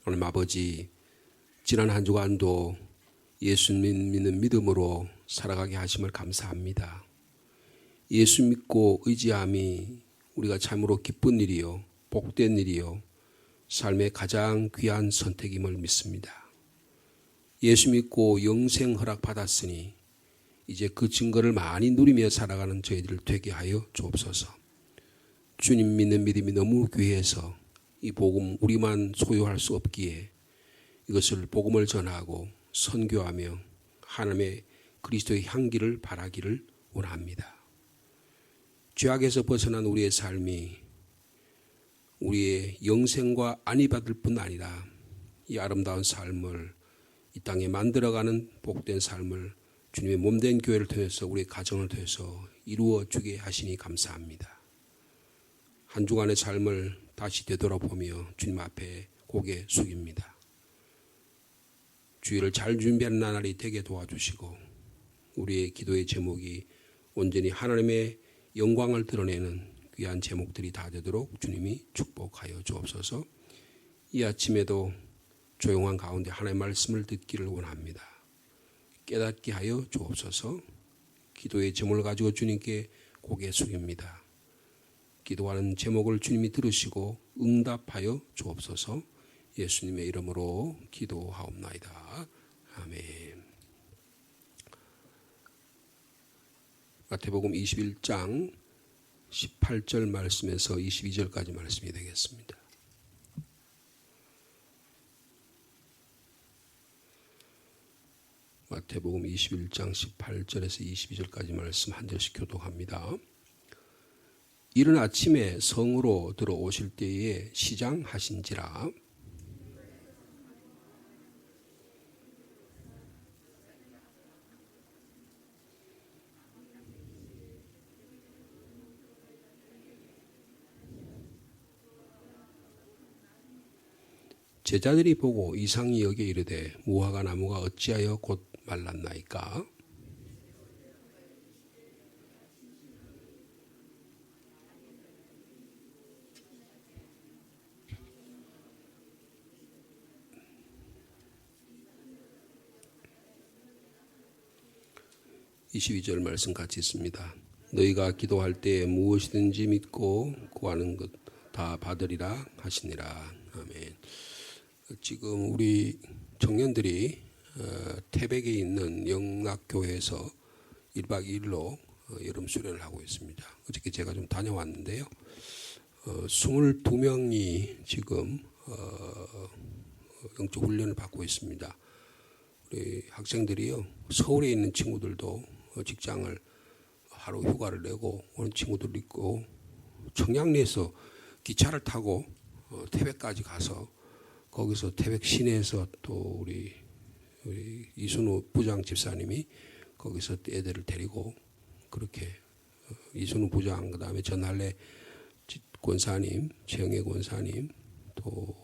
하나님 아버지, 지난 한 주간도 예수 믿는 믿음으로 살아가게 하심을 감사합니다. 예수 믿고 의지함이 우리가 참으로 기쁜 일이요, 복된 일이요, 삶의 가장 귀한 선택임을 믿습니다. 예수 믿고 영생 허락 받았으니 이제 그 증거를 많이 누리며 살아가는 저희들 되게 하여 주옵소서. 주님 믿는 믿음이 너무 귀해서 이 복음 우리만 소유할 수 없기에 이것을 복음을 전하고 선교하며 하나님의 그리스도의 향기를 바라기를 원합니다. 죄악에서 벗어난 우리의 삶이 우리의 영생과 안위 받을 뿐 아니라 이 아름다운 삶을 이 땅에 만들어가는 복된 삶을 주님의 몸된 교회를 통해서 우리의 가정을 통해서 이루어 주게 하시니 감사합니다. 한 주간의 삶을 다시 되돌아보며 주님 앞에 고개 숙입니다. 주일을 잘 준비하는 나날이 되게 도와주시고 우리의 기도의 제목이 온전히 하나님의 영광을 드러내는 귀한 제목들이 다 되도록 주님이 축복하여 주옵소서. 이 아침에도 조용한 가운데 하나님의 말씀을 듣기를 원합니다. 깨닫게 하여 주옵소서. 기도의 제목을 가지고 주님께 고개 숙입니다. 기도하는 제목을 주님이 들으시고 응답하여 주옵소서. 예수님의 이름으로 기도하옵나이다. 아멘. 마태복음 21장 18절 말씀에서 22절까지 말씀이 되겠습니다. 마태복음 21장 18절에서 22절까지 말씀 한 절씩 교독합니다. 이른 아침에 성으로 들어오실 때에 시장하신지라. 제자들이 보고 이상히 여겨 이르되 무화과 나무가 어찌하여 곧 말랐나이까? 22절 말씀 같이 있습니다. 너희가 기도할 때 무엇이든지 믿고 구하는 것 다 받으리라 하시니라. 아멘. 지금 우리 청년들이 태백에 있는 영락교회에서 1박 2일로 여름 수련을 하고 있습니다. 어저께 제가 좀 다녀왔는데요. 22명이 지금 영적 훈련을 받고 있습니다. 우리 학생들이요, 서울에 있는 친구들도 직장을 하루 휴가를 내고 오는 친구들도 있고, 청량리에서 기차를 타고 태백까지 가서 거기서 태백 시내에서 또 우리 이순우 부장 집사님이 거기서 애들을 데리고 그렇게 이순우 부장, 그 다음에 전할래 권사님, 최영애 권사님, 또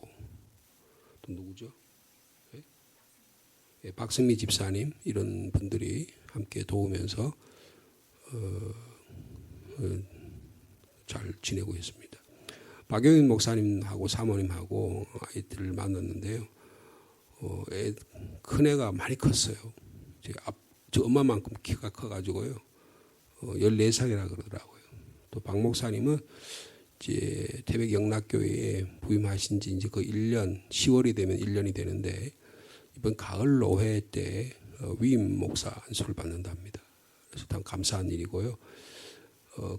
누구죠? 박승미 집사님, 이런 분들이 함께 도우면서 잘 지내고 있습니다. 박영인 목사님하고 사모님하고 아이들을 만났는데요. 큰애가 많이 컸어요. 저 엄마만큼 키가 커가지고요. 14살이라 그러더라고요. 또 박 목사님은 이제 태백 영락교회에 부임하신 지 이제 그 1년, 10월이 되면 1년이 되는데 이번 가을 노회 때 위임 목사 안수를 받는답니다. 그래서 참 감사한 일이고요.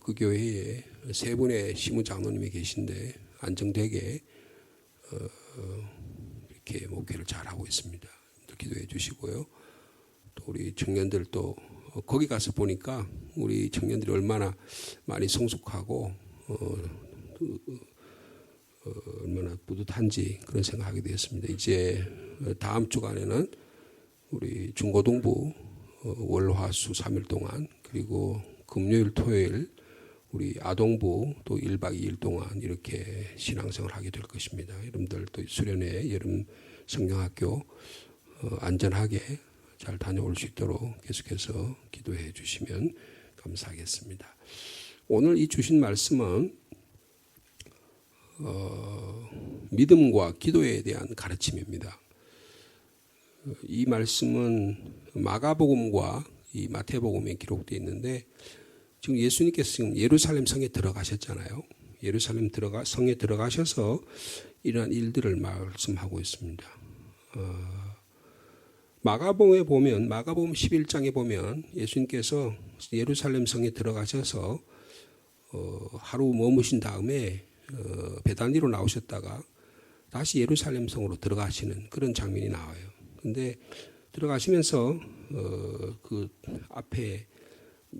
그 교회에 세 분의 시무 장로님이 계신데 안정되게 이렇게 목회를 잘하고 있습니다. 기도해 주시고요. 또 우리 청년들도 거기 가서 보니까 우리 청년들이 얼마나 많이 성숙하고 얼마나 뿌듯한지 그런 생각하게 되었습니다. 이제 다음 주간에는 우리 중고등부 월화수 3일 동안, 그리고 금요일 토요일 우리 아동부 또 1박 2일 동안 이렇게 신앙생활을 하게 될 것입니다. 여러분들 또 수련회 여름 성경학교 안전하게 잘 다녀올 수 있도록 계속해서 기도해 주시면 감사하겠습니다. 오늘 이 주신 말씀은 믿음과 기도에 대한 가르침입니다. 이 말씀은 마가복음과 이 마태복음에 기록되어 있는데 지금 예수님께서 지금 예루살렘 성에 들어가셨잖아요. 예루살렘 성에 들어가셔서 이러한 일들을 말씀하고 있습니다. 마가복음에 보면 마가복음 11장에 보면 예수님께서 예루살렘 성에 들어가셔서 하루 머무신 다음에 베다니로 나오셨다가 다시 예루살렘 성으로 들어가시는 그런 장면이 나와요. 근데 들어가시면서 그 앞에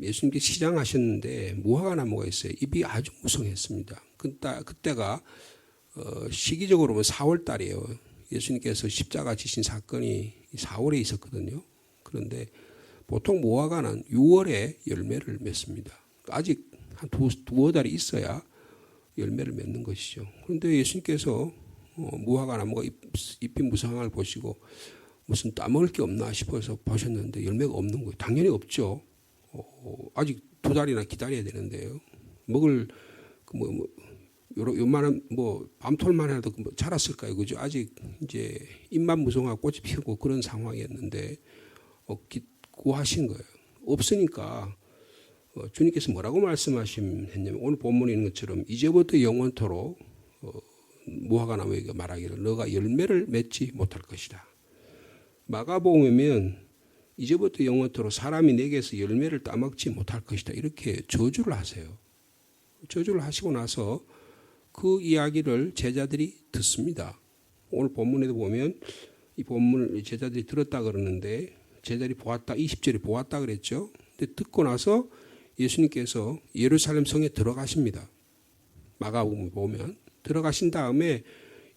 예수님께 시장하셨는데 무화과 나무가 있어요. 잎이 아주 무성했습니다. 그때가 시기적으로 보면 4월 달이에요. 예수님께서 십자가 지신 사건이 4월에 있었거든요. 그런데 보통 무화과는 6월에 열매를 맺습니다. 아직 한 두어 달이 있어야 열매를 맺는 것이죠. 그런데 예수님께서 무화과 나무가 잎이 무성한 걸 보시고 무슨 따먹을 게 없나 싶어서 보셨는데 열매가 없는 거예요. 당연히 없죠. 아직 2달이나 기다려야 되는데요. 먹을 요만한 밤톨만해도 자랐을까요, 그죠? 아직 이제 잎만 무성하고 꽃이 피우고 그런 상황이었는데 구하신 거예요. 없으니까 주님께서 뭐라고 말씀하셨냐면 오늘 본문에 있는 것처럼 이제부터 영원토록 무화과 나무에게 말하기를 너가 열매를 맺지 못할 것이다. 마가복음에는 이제부터 영원토록 사람이 내게서 열매를 따먹지 못할 것이다. 이렇게 저주를 하세요. 저주를 하시고 나서 그 이야기를 제자들이 듣습니다. 오늘 본문에도 보면 이 본문을 제자들이 들었다 그러는데 제자들이 보았다 20절에 보았다 그랬죠. 근데 듣고 나서 예수님께서 예루살렘 성에 들어가십니다. 마가복음 보면 들어가신 다음에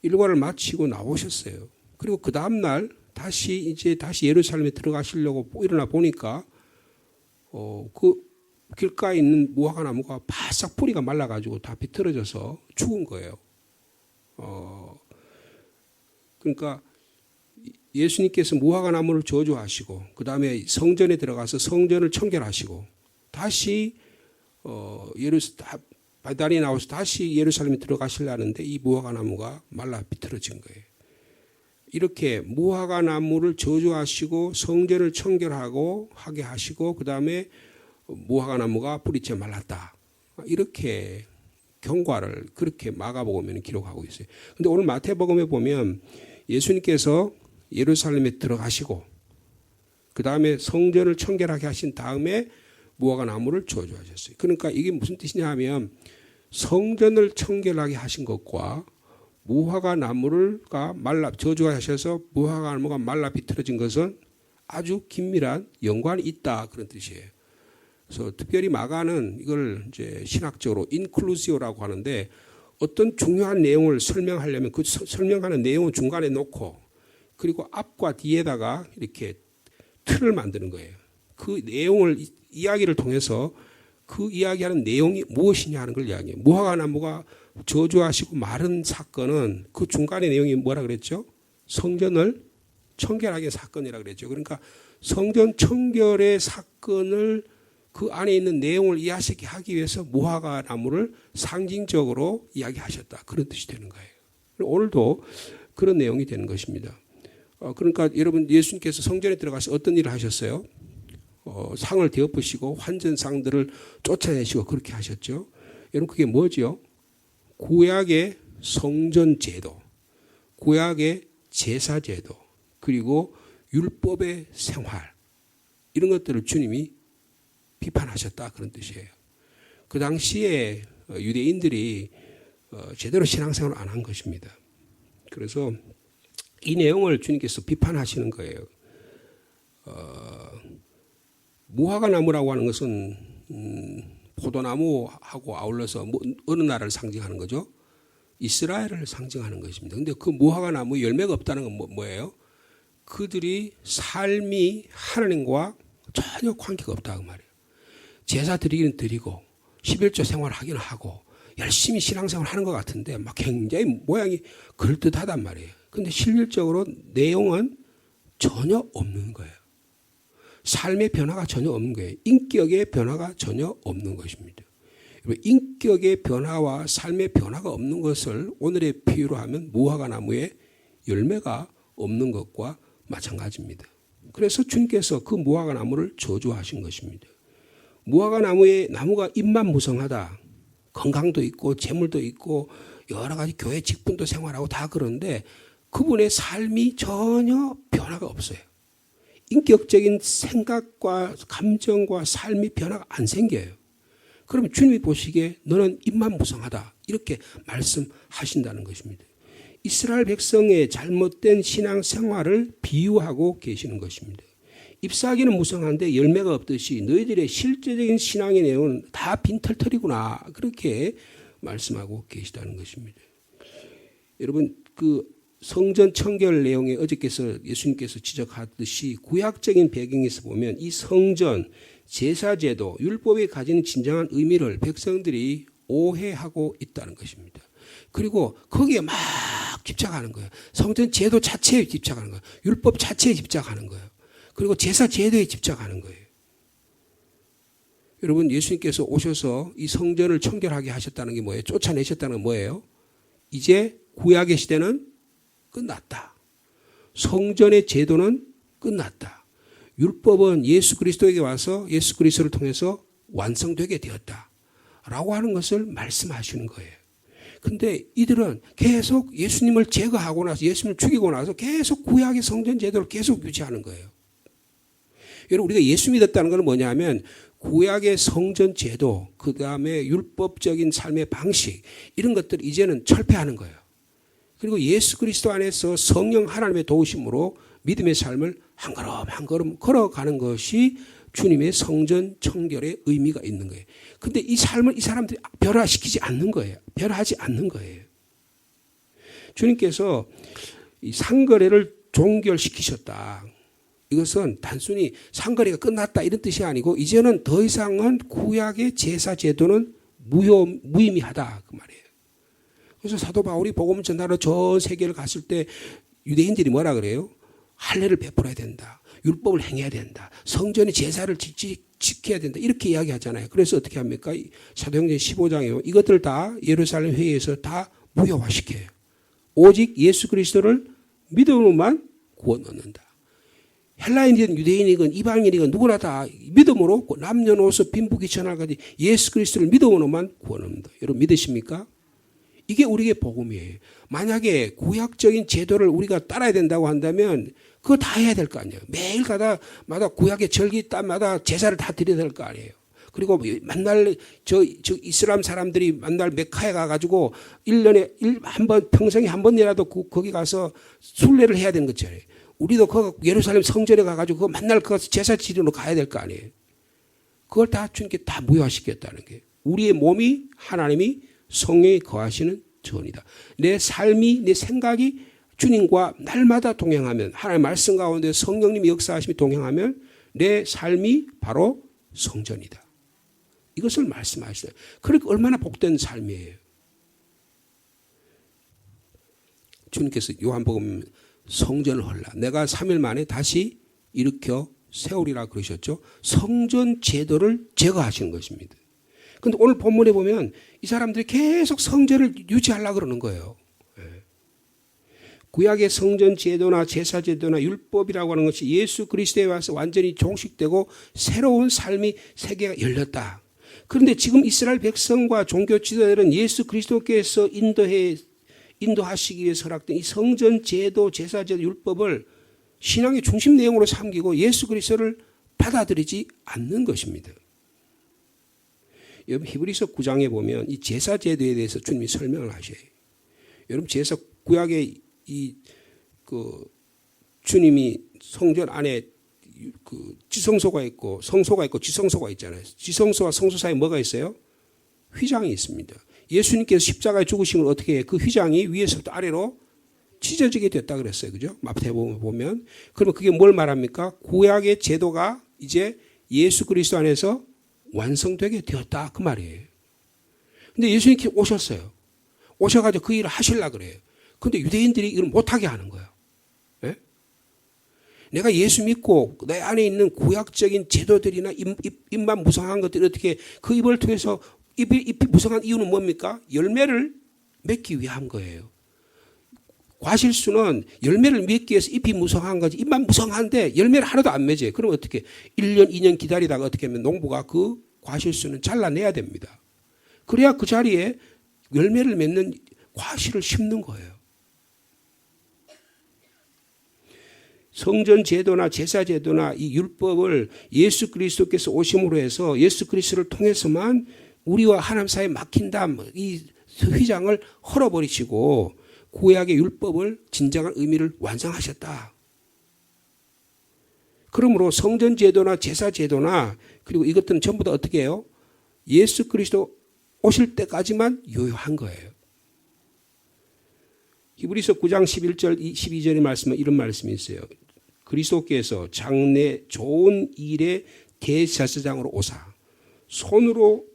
일과를 마치고 나오셨어요. 그리고 그 다음 날 다시 예루살렘에 들어가시려고 일어나 보니까 그 길가에 있는 무화과 나무가 바싹 뿌리가 말라가지고 다 비틀어져서 죽은 거예요. 그러니까 예수님께서 무화과 나무를 저주하시고 그 다음에 성전에 들어가서 성전을 청결하시고 다시 바다리 나와서 다시 예루살렘에 들어가시려는데 이 무화과 나무가 말라 비틀어진 거예요. 이렇게 무화과 나무를 저주하시고 성전을 청결하고 하게 하시고 그 다음에 무화과 나무가 뿌리째 말랐다. 이렇게 경과를 그렇게 마가복음에는 기록하고 있어요. 그런데 오늘 마태복음에 보면 예수님께서 예루살렘에 들어가시고 그 다음에 성전을 청결하게 하신 다음에 무화과 나무를 저주하셨어요. 그러니까 이게 무슨 뜻이냐 하면 성전을 청결하게 하신 것과 무화과 나무가 저주하셔서 무화과 나무가 말라 비틀어진 것은 아주 긴밀한 연관이 있다 그런 뜻이에요. 그래서 특별히 마가는 이걸 이제 신학적으로 인클루시오라고 하는데 어떤 중요한 내용을 설명하려면 그 설명하는 내용을 중간에 놓고 그리고 앞과 뒤에다가 이렇게 틀을 만드는 거예요. 그 내용을 이야기를 통해서 그 이야기하는 내용이 무엇이냐 하는 걸 이야기해요. 무화과 나무가 저주하시고 마른 사건은 그 중간의 내용이 뭐라 그랬죠? 성전을 청결하게 사건이라 그랬죠. 그러니까 성전 청결의 사건을 그 안에 있는 내용을 이해하시게 하기 위해서 무화과 나무를 상징적으로 이야기하셨다. 그런 뜻이 되는 거예요. 오늘도 그런 내용이 되는 것입니다. 그러니까 여러분 예수님께서 성전에 들어가서 어떤 일을 하셨어요? 상을 뒤엎으시고 환전상들을 쫓아내시고 그렇게 하셨죠. 여러분 그게 뭐죠? 구약의 성전제도, 구약의 제사제도, 그리고 율법의 생활 이런 것들을 주님이 비판하셨다 그런 뜻이에요. 그 당시에 유대인들이 제대로 신앙생활을 안 한 것입니다. 그래서 이 내용을 주님께서 비판하시는 거예요. 무화과 나무라고 하는 것은 포도나무하고 아울러서 어느 나라를 상징하는 거죠? 이스라엘을 상징하는 것입니다. 그런데 그 무화과 나무 열매가 없다는 건 뭐예요? 그들이 삶이 하나님과 전혀 관계가 없다 그 말이에요. 제사 드리기는 드리고 11조 생활하기는 하고 열심히 신앙생활 하는 것 같은데 막 굉장히 모양이 그럴듯하단 말이에요. 그런데 실질적으로 내용은 전혀 없는 거예요. 삶의 변화가 전혀 없는 거예요. 인격의 변화가 전혀 없는 것입니다. 인격의 변화와 삶의 변화가 없는 것을 오늘의 비유로 하면 무화과 나무에 열매가 없는 것과 마찬가지입니다. 그래서 주님께서 그 무화과 나무를 저주하신 것입니다. 무화과 나무가 잎만 무성하다. 건강도 있고 재물도 있고 여러 가지 교회 직분도 생활하고 다 그런데 그분의 삶이 전혀 변화가 없어요. 인격적인 생각과 감정과 삶이 변화가 안 생겨요. 그러면 주님이 보시기에 너는 잎만 무성하다 이렇게 말씀하신다는 것입니다. 이스라엘 백성의 잘못된 신앙생활을 비유하고 계시는 것입니다. 잎사귀는 무성한데 열매가 없듯이 너희들의 실제적인 신앙의 내용은 다 빈털털이구나 그렇게 말씀하고 계시다는 것입니다. 여러분 그 성전 청결 내용에 어저께서 예수님께서 지적하듯이 구약적인 배경에서 보면 이 성전, 제사제도, 율법이 가지는 진정한 의미를 백성들이 오해하고 있다는 것입니다. 그리고 거기에 막 집착하는 거예요. 성전 제도 자체에 집착하는 거예요. 율법 자체에 집착하는 거예요. 그리고 제사 제도에 집착하는 거예요. 여러분 예수님께서 오셔서 이 성전을 청결하게 하셨다는 게 뭐예요? 쫓아내셨다는 건 뭐예요? 이제 구약의 시대는 끝났다. 성전의 제도는 끝났다. 율법은 예수 그리스도에게 와서 예수 그리스도를 통해서 완성되게 되었다. 라고 하는 것을 말씀하시는 거예요. 근데 이들은 계속 예수님을 제거하고 나서 예수님을 죽이고 나서 계속 구약의 성전 제도를 계속 유지하는 거예요. 여러분 우리가 예수 믿었다는 것은 뭐냐면 구약의 성전 제도 그 다음에 율법적인 삶의 방식 이런 것들을 이제는 철폐하는 거예요. 그리고 예수 그리스도 안에서 성령 하나님의 도우심으로 믿음의 삶을 한 걸음 한 걸음 걸어가는 것이 주님의 성전 청결의 의미가 있는 거예요. 그런데 이 삶을 이 사람들이 변화시키지 않는 거예요. 변화하지 않는 거예요. 주님께서 이 상거래를 종결시키셨다. 이것은 단순히 상거래가 끝났다 이런 뜻이 아니고 이제는 더 이상은 구약의 제사 제도는 무의미하다 그 말이에요. 그래서 사도 바울이 복음을 전하러 전 세계를 갔을 때 유대인들이 뭐라 그래요? 할례를 베풀어야 된다. 율법을 행해야 된다. 성전의 제사를 지켜야 된다. 이렇게 이야기하잖아요. 그래서 어떻게 합니까? 사도행전 15장에 이것들 다 예루살렘 회의에서 다 무효화시켜요. 오직 예수 그리스도를 믿음으로만 구원 얻는다. 헬라인이든 유대인이든 이방인이든 누구나 다 믿음으로 남녀노소 빈부귀천하까지 예수 그리스도를 믿음으로만 구원 얻는다. 여러분 믿으십니까? 이게 우리의 복음이에요. 만약에 구약적인 제도를 우리가 따라야 된다고 한다면 그거 다 해야 될 거 아니에요. 매일 마다 구약의 절기 때마다 제사를 다 드려야 될 거 아니에요. 그리고 만날 저 이슬람 사람들이 만날 메카에 가가지고 1년에 한 번 평생에 한 번이라도 거기 가서 순례를 해야 되는 거잖아요. 우리도 그 예루살렘 성전에 가가지고 그 만날 그 제사 지르러 가야 될 거 아니에요. 그걸 다 주님께 다 무효화시켰다는 게 우리의 몸이 하나님이 성령이 거하시는 전이다. 내 삶이 내 생각이 주님과 날마다 동행하면 하나님의 말씀 가운데 성령님이 역사하심이 동행하면 내 삶이 바로 성전이다. 이것을 말씀하시어요. 그러니까 얼마나 복된 삶이에요. 주님께서 요한복음 성전을 헐라 내가 3일 만에 다시 일으켜 세우리라 그러셨죠. 성전 제도를 제거하시는 것입니다. 그런데 오늘 본문에 보면 이 사람들이 계속 성전을 유지하려고 그러는 거예요. 구약의 성전 제도나 제사 제도나 율법이라고 하는 것이 예수 그리스도에 와서 완전히 종식되고 새로운 삶이 세계가 열렸다. 그런데 지금 이스라엘 백성과 종교 지도자들은 예수 그리스도께서 인도하시기 위해서 허락된 이 성전 제도, 제사 제도, 율법을 신앙의 중심 내용으로 삼기고 예수 그리스도를 받아들이지 않는 것입니다. 여러분 히브리서 9장에 보면 이 제사 제도에 대해서 주님이 설명을 하셔요. 여러분 제사 구약의 주님이 성전 안에 지성소가 있고 성소가 있고 지성소가 있잖아요. 지성소와 성소 사이에 뭐가 있어요? 휘장이 있습니다. 예수님께서 십자가에 죽으신 걸 어떻게 해요? 그 휘장이 위에서부터 아래로 찢어지게 됐다 그랬어요. 그죠? 마태복음 보면. 그러면 그게 뭘 말합니까? 구약의 제도가 이제 예수 그리스도 안에서 완성되게 되었다 그 말이에요. 근데 예수님께 오셨어요. 오셔가지고 그 일을 하시려고 그래요. 근데 유대인들이 이걸 못하게 하는 거예요. 네? 내가 예수 믿고 내 안에 있는 구약적인 제도들이나 입만 무성한 것들이 어떻게 그 입을 통해서 잎이 무성한 이유는 뭡니까? 열매를 맺기 위한 거예요. 과실수는 열매를 맺기 위해서 잎이 무성한 거지. 잎만 무성한데 열매를 하나도 안 맺어요. 그럼 어떻게 1년, 2년 기다리다가 어떻게 하면 농부가 그 과실수는 잘라내야 됩니다. 그래야 그 자리에 열매를 맺는 과실을 심는 거예요. 성전 제도나 제사 제도나 이 율법을 예수 그리스도께서 오심으로 해서 예수 그리스도를 통해서만 우리와 하나님 사이에 막힌다. 이 휘장을 헐어버리시고 구약의 율법을 진정한 의미를 완성하셨다. 그러므로 성전 제도나 제사 제도나 그리고 이것들은 전부 다 어떻게 해요? 예수 그리스도 오실 때까지만 유효한 거예요. 히브리서 9장 11절 12절의 말씀은 이런 말씀이 있어요. 그리스도께서 장래 좋은 일의 대제사장으로 오사 손으로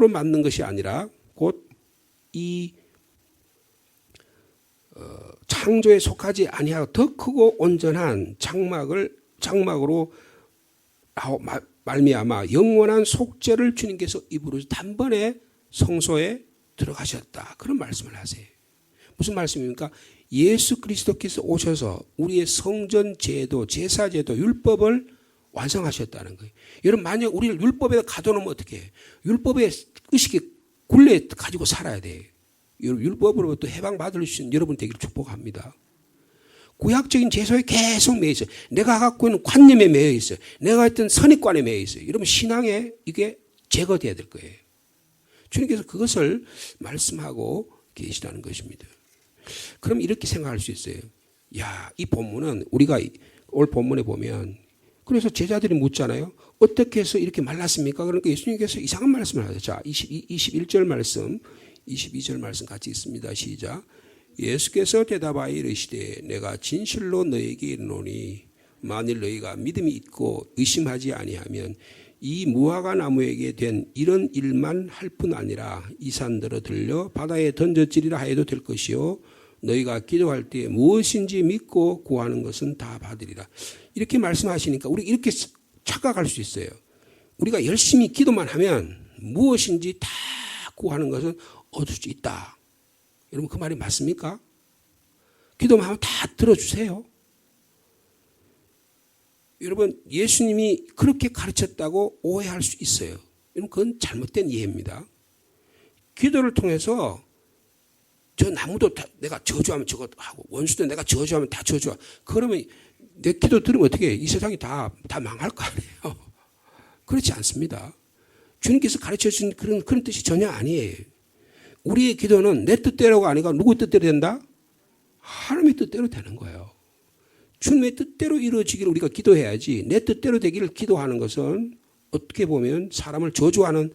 만든 것이 아니라 곧 이 창조에 속하지 아니하고 더 크고 온전한 장막으로 말미암아 영원한 속죄를 주님께서 입으로 단번에 성소에 들어가셨다. 그런 말씀을 하세요. 무슨 말씀입니까? 예수 그리스도께서 오셔서 우리의 성전 제도, 제사 제도, 율법을 완성하셨다는 거예요. 여러분 만약 우리를 율법에다 가둬놓으면 어떻게 해요? 율법의 의식에 굴레 가지고 살아야 돼요. 여러분 율법으로부터 해방받을 수 있는 여러분 되기를 축복합니다. 구약적인 제소에 계속 매여 있어요. 내가 갖고 있는 관념에 매여 있어요. 내가 했던 선입관에 매여 있어요. 여러분 신앙에 이게 제거돼야 될 거예요. 주님께서 그것을 말씀하고 계시다는 것입니다. 그럼 이렇게 생각할 수 있어요. 야, 이 본문은 우리가 올 본문에 보면 그래서 제자들이 묻잖아요. 어떻게 해서 이렇게 말랐습니까? 그러니까 예수님께서 이상한 말씀을 하죠. 자, 21절 말씀, 22절 말씀 같이 있습니다. 시작. 예수께서 대답하여 이르시되 내가 진실로 너에게 이르노니 만일 너희가 믿음이 있고 의심하지 아니하면 이 무화과 나무에게 된 이런 일만 할 뿐 아니라 이 산들어 들려 바다에 던져지리라 하여도 될 것이요 너희가 기도할 때 무엇인지 믿고 구하는 것은 다 받으리라. 이렇게 말씀하시니까 우리 이렇게 착각할 수 있어요. 우리가 열심히 기도만 하면 무엇인지 다 구하는 것은 얻을 수 있다. 여러분 그 말이 맞습니까? 기도만 하면 다 들어주세요. 여러분 예수님이 그렇게 가르쳤다고 오해할 수 있어요. 여러분 그건 잘못된 이해입니다. 기도를 통해서 저 나무도 내가 저주하면 저거 하고 원수도 내가 저주하면 다 저주하고 그러면 내 기도 들으면 어떻게 해? 이 세상이 다 망할 거 아니에요. 그렇지 않습니다. 주님께서 가르쳐 주신 그런 뜻이 전혀 아니에요. 우리의 기도는 내 뜻대로가 아니라 누구 뜻대로 된다? 하나님의 뜻대로 되는 거예요. 주님의 뜻대로 이루어지기를 우리가 기도해야지 내 뜻대로 되기를 기도하는 것은 어떻게 보면 사람을 저주하는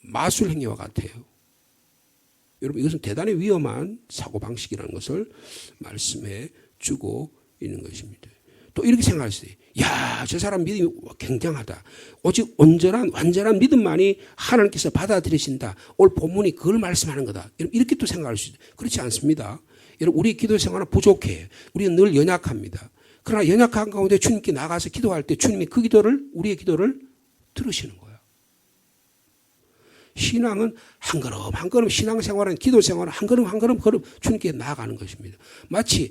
마술 행위와 같아요. 여러분 이것은 대단히 위험한 사고방식이라는 것을 말씀해 주고 있는 것입니다. 또 이렇게 생각하세요. 야, 저 사람 믿음이 굉장하다. 오직 완전한 믿음만이 하나님께서 받아들이신다. 올 본문이 그걸 말씀하는 거다. 이렇게 또 생각할 수 있어요. 그렇지 않습니다. 여러분 우리 기도 생활은 부족해요. 우리는 늘 연약합니다. 그러나 연약한 가운데 주님께 나가서 기도할 때 주님이 우리의 기도를 들으시는 거예요. 신앙은 한 걸음 신앙생활은 기도생활은 한 걸음 주님께 나아가는 것입니다. 마치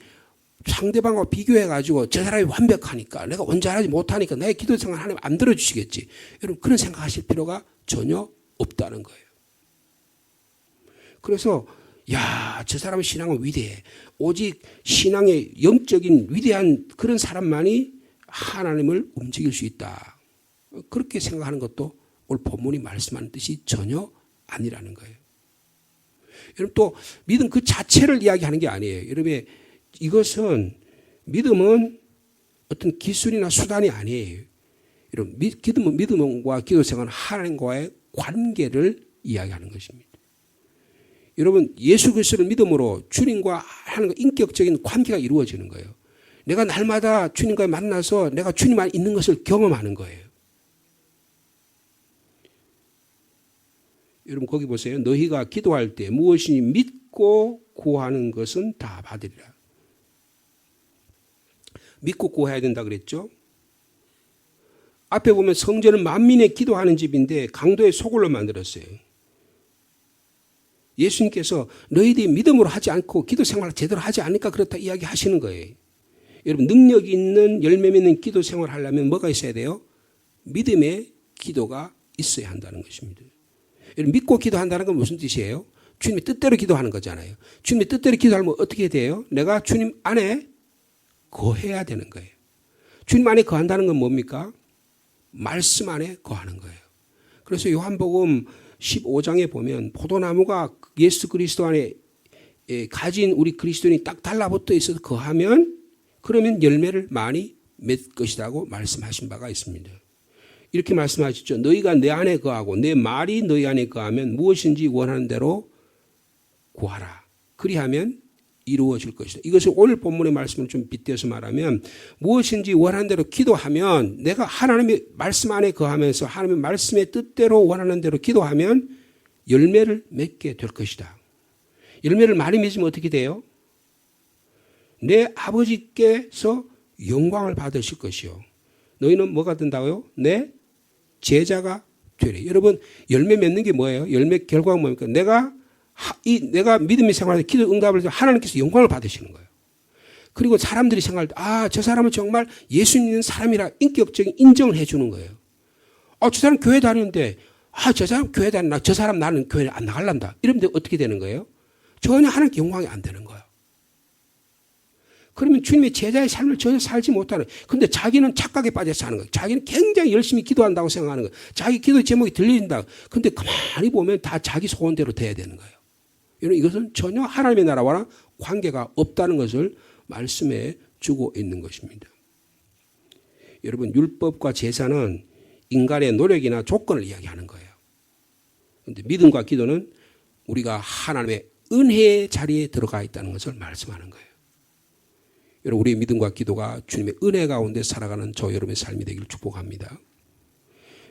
상대방과 비교해가지고 저 사람이 완벽하니까 내가 온전하지 못하니까 나의 기도생활 하나님 안 들어주시겠지. 여러분 그런 생각하실 필요가 전혀 없다는 거예요. 그래서 야, 저 사람의 신앙은 위대해. 오직 신앙의 영적인 위대한 그런 사람만이 하나님을 움직일 수 있다. 그렇게 생각하는 것도 오늘 본문이 말씀하는 뜻이 전혀 아니라는 거예요. 여러분 또 믿음 그 자체를 이야기하는 게 아니에요. 여러분 이것은 믿음은 어떤 기술이나 수단이 아니에요. 여러분 믿음과 기도생활은 하나님과의 관계를 이야기하는 것입니다. 여러분 예수 그리스도를 믿음으로 주님과 하나님과 인격적인 관계가 이루어지는 거예요. 내가 날마다 주님과 만나서 내가 주님 안에 있는 것을 경험하는 거예요. 여러분 거기 보세요. 너희가 기도할 때 무엇이니 믿고 구하는 것은 다 받으리라. 믿고 구해야 된다 그랬죠. 앞에 보면 성전은 만민의 기도하는 집인데 강도의 소굴로 만들었어요. 예수님께서 너희들이 믿음으로 하지 않고 기도 생활을 제대로 하지 않으니까 그렇다 이야기하시는 거예요. 여러분 능력 있는 열매 맺는 기도 생활을 하려면 뭐가 있어야 돼요? 믿음의 기도가 있어야 한다는 것입니다. 여러분 믿고 기도한다는 건 무슨 뜻이에요? 주님의 뜻대로 기도하는 거잖아요. 주님의 뜻대로 기도하면 어떻게 돼요? 내가 주님 안에 거해야 되는 거예요. 주님 안에 거한다는 건 뭡니까? 말씀 안에 거하는 거예요. 그래서 요한복음 15장에 보면 포도나무가 예수 그리스도 안에 가진 우리 그리스도인이 딱 달라붙어 있어서 거하면 그러면 열매를 많이 맺을 것이라고 말씀하신 바가 있습니다. 이렇게 말씀하셨죠. 너희가 내 안에 거하고 내 말이 너희 안에 거하면 무엇인지 원하는 대로 구하라. 그리하면 이루어질 것이다. 이것을 오늘 본문의 말씀을 좀 빗대서 말하면 무엇인지 원하는 대로 기도하면 내가 하나님의 말씀 안에 거하면서 하나님의 말씀의 뜻대로 원하는 대로 기도하면 열매를 맺게 될 것이다. 열매를 많이 맺으면 어떻게 돼요? 내 아버지께서 영광을 받으실 것이요. 너희는 뭐가 된다고요? 내 제자가 되래. 여러분 열매 맺는 게 뭐예요? 열매 결과가 뭡니까? 내가 믿음의 생활에서 기도 응답을 해서 하나님께서 영광을 받으시는 거예요. 그리고 사람들이 생각할 때, 저 사람은 정말 예수 믿는 사람이라 인격적인 인정을 해 주는 거예요. 저 사람 교회 다니는데, 저 사람 교회 다니나, 저 사람 나는 교회 안 나갈란다. 이러면 어떻게 되는 거예요? 전혀 하나님께 영광이 안 되는 거예요. 그러면 주님의 제자의 삶을 전혀 살지 못하는, 근데 자기는 착각에 빠져 사는 거예요. 자기는 굉장히 열심히 기도한다고 생각하는 거예요. 자기 기도 제목이 들린다. 근데 가만히 보면 다 자기 소원대로 돼야 되는 거예요. 여러분 이것은 전혀 하나님의 나라와는 관계가 없다는 것을 말씀해 주고 있는 것입니다. 여러분 율법과 제사는 인간의 노력이나 조건을 이야기하는 거예요. 그런데 믿음과 기도는 우리가 하나님의 은혜의 자리에 들어가 있다는 것을 말씀하는 거예요. 여러분 우리의 믿음과 기도가 주님의 은혜 가운데 살아가는 저 여러분의 삶이 되기를 축복합니다.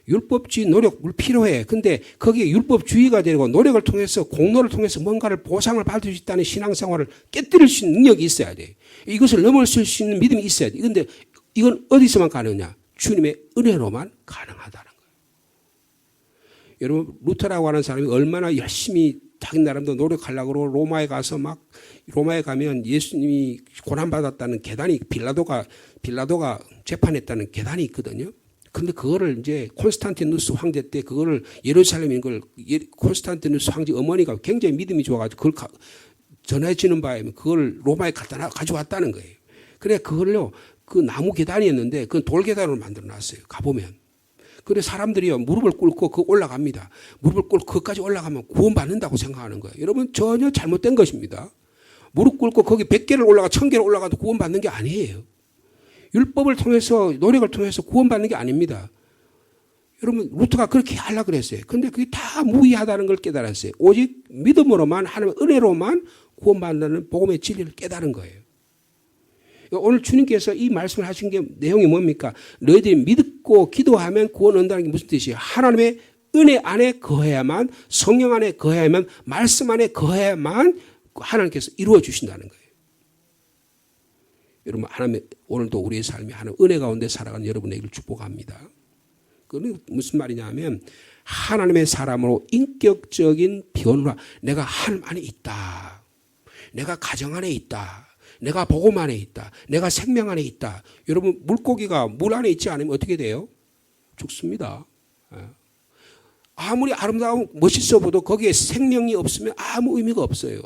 율법주의 노력 필요해. 근데 거기에 율법주의가 되고 노력을 통해서 공로를 통해서 뭔가를 보상을 받을 수 있다는 신앙생활을 깨뜨릴 수 있는 능력이 있어야 돼. 이것을 넘어설 수 있는 믿음이 있어야 돼. 그런데 이건 어디서만 가능하냐? 주님의 은혜로만 가능하다는 거예요. 여러분 루터라고 하는 사람이 얼마나 열심히 자기 나름대로 노력하려고 그러고 로마에 가서 막 로마에 가면 예수님이 고난받았다는 계단이 빌라도가 재판했다는 계단이 있거든요. 근데 그거를 이제 콘스탄티누스 황제 때 그거를 예루살렘인 걸 콘스탄티누스 황제 어머니가 굉장히 믿음이 좋아가지고 그걸 전해 주는 바에 그걸 로마에 가져왔다는 거예요. 그래 그걸요 그 나무 계단이었는데 그건 돌 계단으로 만들어 놨어요. 가보면. 그래 사람들이요 무릎을 꿇고 그 올라갑니다. 무릎을 꿇고 그까지 올라가면 구원받는다고 생각하는 거예요. 여러분 전혀 잘못된 것입니다. 무릎 꿇고 거기 100개를 올라가 1000개를 올라가도 구원받는 게 아니에요. 율법을 통해서 노력을 통해서 구원받는 게 아닙니다. 여러분 루터가 그렇게 하려고 그랬어요. 그런데 그게 다 무의하다는 걸 깨달았어요. 오직 믿음으로만 하나님의 은혜로만 구원받는다는 복음의 진리를 깨달은 거예요. 오늘 주님께서 이 말씀을 하신 게 내용이 뭡니까? 너희들이 믿고 기도하면 구원 얻는다는 게 무슨 뜻이에요? 하나님의 은혜 안에 거해야만 성령 안에 거해야만 말씀 안에 거해야만 하나님께서 이루어 주신다는 거예요. 여러분 하나님 오늘도 우리의 삶이 하나님 은혜 가운데 살아가는 여러분에게를 축복합니다. 그건 무슨 말이냐 하면 하나님의 사람으로 인격적인 변화 내가 하나님 안에 있다. 내가 가정 안에 있다. 내가 복음 안에 있다. 내가 생명 안에 있다. 여러분 물고기가 물 안에 있지 않으면 어떻게 돼요? 죽습니다. 아무리 아름다운 멋있어 보도 거기에 생명이 없으면 아무 의미가 없어요.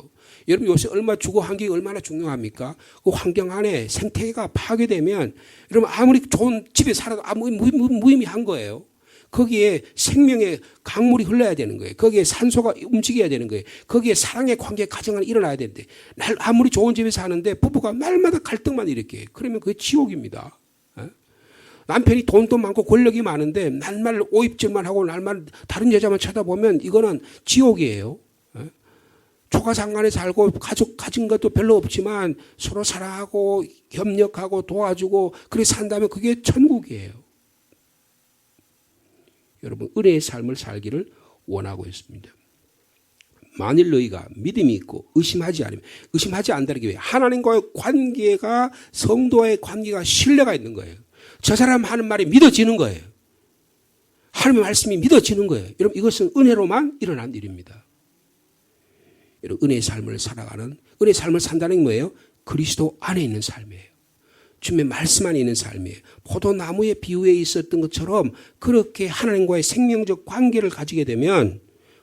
여러분 요새 주거 환경이 얼마나 중요합니까? 그 환경 안에 생태계가 파괴되면 여러분 아무리 좋은 집에 살아도 아무 무의미한 거예요. 거기에 생명의 강물이 흘러야 되는 거예요. 거기에 산소가 움직여야 되는 거예요. 거기에 사랑의 관계 가정이 일어나야 되는데 아무리 좋은 집에 사는데 부부가 날마다 갈등만 일으켜요. 그러면 그게 지옥입니다. 남편이 돈도 많고 권력이 많은데 날말 오입질만 하고 날만 다른 여자만 쳐다보면 이거는 지옥이에요. 초가상간에 살고 가족 가진 것도 별로 없지만 서로 사랑하고 협력하고 도와주고 그렇게 산다면 그게 천국이에요. 여러분 은혜의 삶을 살기를 원하고 있습니다. 만일 너희가 믿음이 있고 의심하지 않는다는 게 왜? 하나님과의 관계가 성도와의 관계가 신뢰가 있는 거예요. 저 사람 하는 말이 믿어지는 거예요. 하나님의 말씀이 믿어지는 거예요. 여러분 이것은 은혜로만 일어난 일입니다. 여러분 은혜의 삶을 살아가는 은혜의 삶을 산다는 게 뭐예요? 그리스도 안에 있는 삶이에요. 주님의 말씀 안에 있는 삶이에요. 포도나무의 비유에 있었던 것처럼 그렇게 하나님과의 생명적 관계를 가지게 되면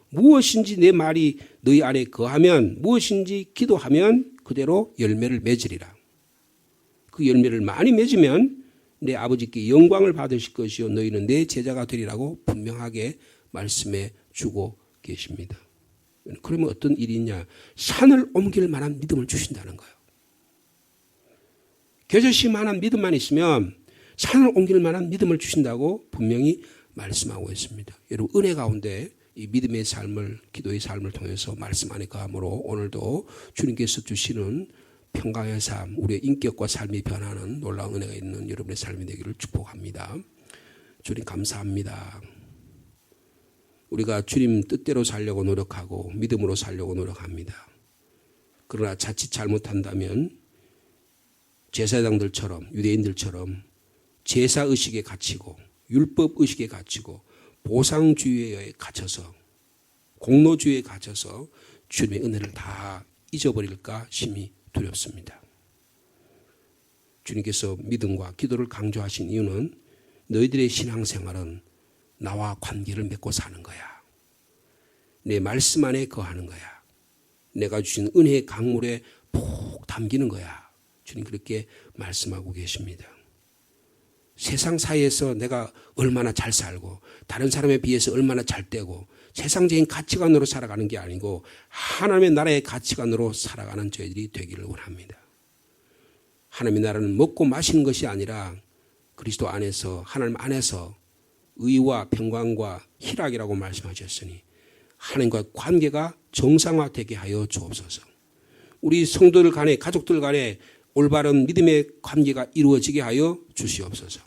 무엇인지 내 말이 너희 안에 거하면 무엇인지 기도하면 그대로 열매를 맺으리라. 그 열매를 많이 맺으면 내 아버지께 영광을 받으실 것이요 너희는 내 제자가 되리라고 분명하게 말씀해 주고 계십니다. 그러면 어떤 일이 있냐? 산을 옮길 만한 믿음을 주신다는 거예요. 겨자씨만한 믿음만 있으면 산을 옮길 만한 믿음을 주신다고 분명히 말씀하고 있습니다. 여러분 은혜 가운데 이 믿음의 삶을 기도의 삶을 통해서 말씀 안에 거함으로 오늘도 주님께서 주시는 평강의 삶, 우리의 인격과 삶이 변하는 놀라운 은혜가 있는 여러분의 삶이 되기를 축복합니다. 주님 감사합니다. 우리가 주님 뜻대로 살려고 노력하고 믿음으로 살려고 노력합니다. 그러나 자칫 잘못한다면 제사장들처럼 유대인들처럼 제사의식에 갇히고 율법의식에 갇히고 보상주의에 갇혀서 공로주의에 갇혀서 주님의 은혜를 다 잊어버릴까 심히 두렵습니다. 주님께서 믿음과 기도를 강조하신 이유는 너희들의 신앙생활은 나와 관계를 맺고 사는 거야. 내 말씀 안에 거하는 거야. 내가 주신 은혜의 강물에 푹 담기는 거야. 주님 그렇게 말씀하고 계십니다. 세상 사이에서 내가 얼마나 잘 살고 다른 사람에 비해서 얼마나 잘 되고 세상적인 가치관으로 살아가는 게 아니고 하나님의 나라의 가치관으로 살아가는 저희들이 되기를 원합니다. 하나님의 나라는 먹고 마시는 것이 아니라 그리스도 안에서 하나님 안에서 의와 평강과 희락이라고 말씀하셨으니 하나님과 관계가 정상화되게 하여 주옵소서. 우리 성도들 간에 가족들 간에 올바른 믿음의 관계가 이루어지게 하여 주시옵소서.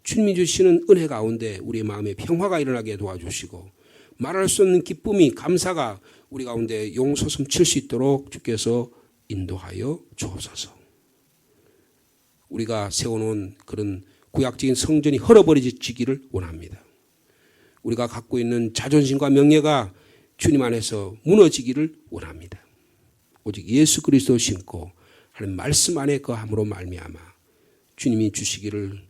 주님이 주시는 은혜 가운데 우리의 마음에 평화가 일어나게 도와주시고 말할 수 없는 기쁨이 감사가 우리 가운데 용솟음 칠 수 있도록 주께서 인도하여 주옵소서. 우리가 세워놓은 그런 구약적인 성전이 헐어버려지기를 원합니다. 우리가 갖고 있는 자존심과 명예가 주님 안에서 무너지기를 원합니다. 오직 예수 그리스도 신고 하나님 말씀 안에 거함으로 말미암아 주님이 주시기를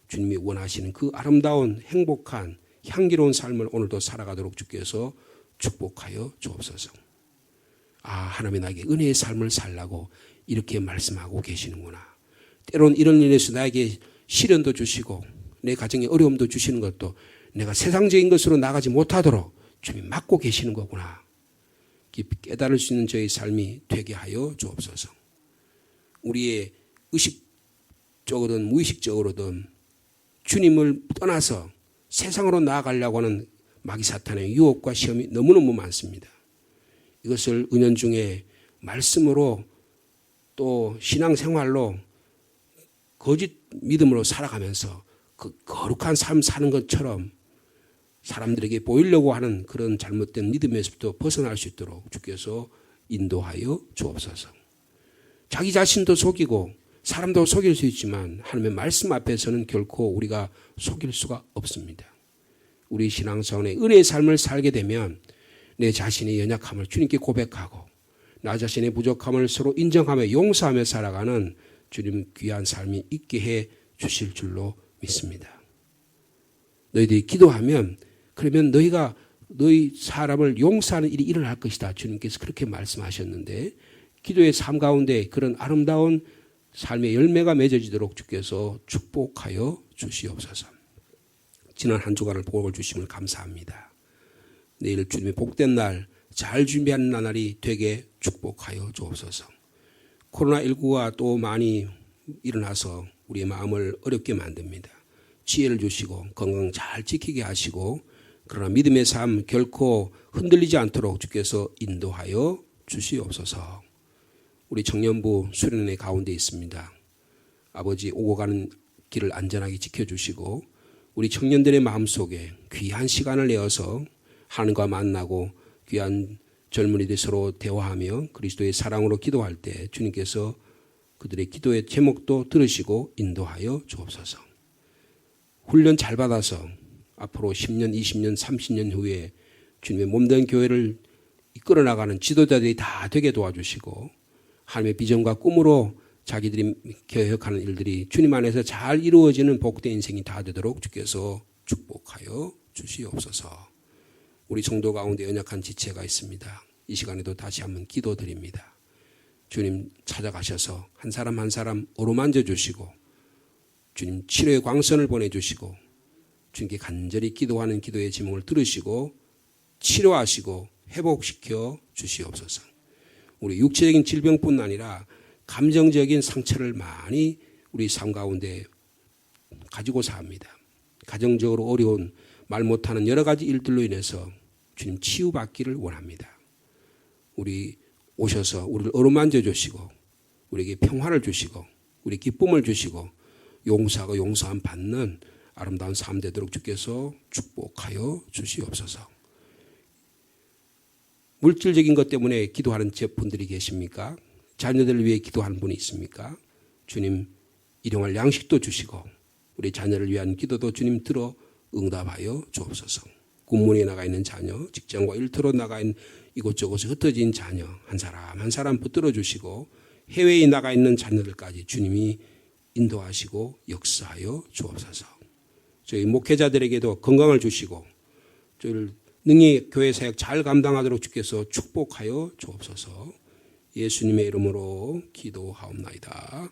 주님이 원하시는 그 아름다운 행복한 향기로운 삶을 오늘도 살아가도록 주께서 축복하여 주옵소서. 아, 하나님이 나에게 은혜의 삶을 살라고 이렇게 말씀하고 계시는구나. 때론 이런 일에서 나에게 시련도 주시고 내 가정에 어려움도 주시는 것도 내가 세상적인 것으로 나가지 못하도록 주님이 막고 계시는 거구나. 깊이 깨달을 수 있는 저의 삶이 되게 하여 주옵소서. 우리의 의식적으로든 무의식적으로든 주님을 떠나서 세상으로 나아가려고 하는 마귀 사탄의 유혹과 시험이 너무너무 많습니다. 이것을 은연중에 말씀으로 또 신앙생활로 거짓 믿음으로 살아가면서 그 거룩한 삶 사는 것처럼 사람들에게 보이려고 하는 그런 잘못된 믿음에서부터 벗어날 수 있도록 주께서 인도하여 주옵소서. 자기 자신도 속이고 사람도 속일 수 있지만 하나님의 말씀 앞에서는 결코 우리가 속일 수가 없습니다. 우리 신앙생활의 은혜의 삶을 살게 되면 내 자신의 연약함을 주님께 고백하고 나 자신의 부족함을 서로 인정하며 용서하며 살아가는 주님 귀한 삶이 있게 해 주실 줄로 믿습니다. 너희들이 기도하면 그러면 너희 사람을 용서하는 일이 일어날 것이다. 주님께서 그렇게 말씀하셨는데 기도의 삶 가운데 그런 아름다운 삶의 열매가 맺어지도록 주께서 축복하여 주시옵소서. 지난 한 주간을 복을 주심을 감사합니다. 내일 주님의 복된 날 잘 준비하는 나날이 되게 축복하여 주옵소서. 코로나19가 또 많이 일어나서 우리의 마음을 어렵게 만듭니다. 지혜를 주시고 건강 잘 지키게 하시고 그러나 믿음의 삶 결코 흔들리지 않도록 주께서 인도하여 주시옵소서. 우리 청년부 수련회 가운데 있습니다. 아버지 오고 가는 길을 안전하게 지켜주시고 우리 청년들의 마음속에 귀한 시간을 내어서 하나님과 만나고 귀한 젊은이들 서로 대화하며 그리스도의 사랑으로 기도할 때 주님께서 그들의 기도의 제목도 들으시고 인도하여 주옵소서. 훈련 잘 받아서 앞으로 10년, 20년, 30년 후에 주님의 몸된 교회를 이끌어 나가는 지도자들이 다 되게 도와주시고 하나님의 비전과 꿈으로 자기들이 계획하는 일들이 주님 안에서 잘 이루어지는 복된 인생이 다 되도록 주께서 축복하여 주시옵소서. 우리 성도 가운데 연약한 지체가 있습니다. 이 시간에도 다시 한번 기도드립니다. 주님 찾아가셔서 한 사람 한 사람 어루만져 주시고 주님 치료의 광선을 보내주시고 주님께 간절히 기도하는 기도의 제목을 들으시고 치료하시고 회복시켜 주시옵소서. 우리 육체적인 질병뿐 아니라 감정적인 상처를 많이 우리 삶 가운데 가지고 삽니다. 가정적으로 어려운 말 못하는 여러 가지 일들로 인해서 주님 치유받기를 원합니다. 우리 오셔서 우리를 어루만져 주시고 우리에게 평화를 주시고 우리 기쁨을 주시고 용서하고 용서함 받는 아름다운 삶 되도록 주께서 축복하여 주시옵소서. 물질적인 것 때문에 기도하는 분들이 계십니까? 자녀들을 위해 기도하는 분이 있습니까? 주님 일용할 양식도 주시고 우리 자녀를 위한 기도도 주님 들어 응답하여 주옵소서. 군문에 나가 있는 자녀, 직장과 일터로 나가 있는 이곳저곳에 흩어진 자녀 한 사람 한 사람 붙들어 주시고 해외에 나가 있는 자녀들까지 주님이 인도하시고 역사하여 주옵소서. 저희 목회자들에게도 건강을 주시고 저희를 능히 교회 사역 잘 감당하도록 주께서 축복하여 주옵소서. 예수님의 이름으로 기도하옵나이다.